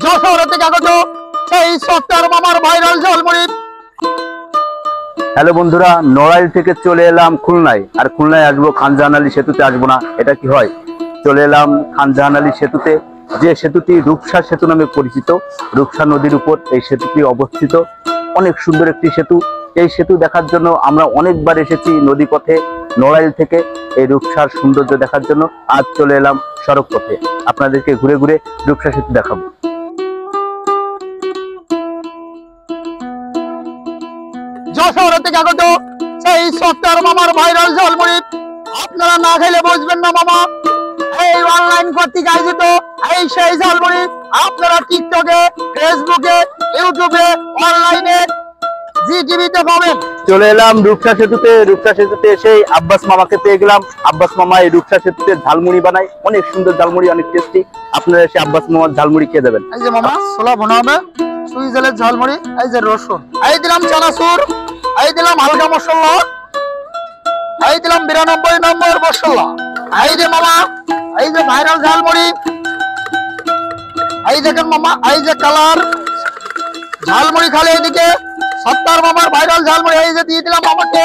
যশোর থেকে আগত এই সত্তার মামার ভাইরাল ঝালমুড়ি। হ্যালো বন্ধুরা, নড়াইল থেকে চলে এলাম খুলনায়। আর খুলনায় আসবো, খানজাহান আলী সেতুতে আসবো না, এটা কি হয়? চলে এলাম খানজাহান আলী সেতুতে, যে সেতুটি রূপসা সেতু নামে পরিচিত। রূপসা নদীর উপর এই সেতুটি অবস্থিত। অনেক সুন্দর একটি সেতু। এই সেতু দেখার জন্য আমরা অনেকবার এসেছি নদীপথে নড়াইল থেকে এই রূপসার সৌন্দর্য দেখার জন্য। আজ চলে এলাম সড়ক পথে, আপনাদেরকে ঘুরে ঘুরে রূপসা সেতু দেখাবো। যশোর থেকে আগত সেই সত্তার মামার ভাইরাল ঝালমুড়ি। আপনারা না খেলে বুঝবেন না মামা। এই অনলাইন কর্তৃক আয়োজিত এই সেই ঝালমুড়ি আপনারা টিকটকে, ফেসবুকে, ইউটিউবে, অনলাইনে, জি টিভিতে পাবেন। চলে এলাম রূপসা সেতুতে। রূপসা সেতুতে এসে আব্বাস মামাকে পেয়ে গেলাম। আব্বাস মামা এই রূপসা সেতুতে ঝালমুড়ি বানায়, অনেক সুন্দর ঝালমুড়ি, অনেক টেস্টি। আপনারা এসে আব্বাস মামার ঝালমুড়ি খেয়ে দেবেন। এই যে মামা ছোলা ভুনা হবে, সুইজেলের ঝালমুড়ি, এই যে রসুন, এই দিলাম চানাচুর, এই দিলাম হালকা মশলা, এই দিলাম 92 নম্বর মশলা। এই যে মামা, এই যে ভাইরাল ঝালমুড়ি, এই দেখেন মামা, এই যে কালার ঝালমুড়ি খালে এদিকে সত্তার মামার ভাইরাল ঝালমুড়ি, এই যে দিয়ে দিলাম মামাকে।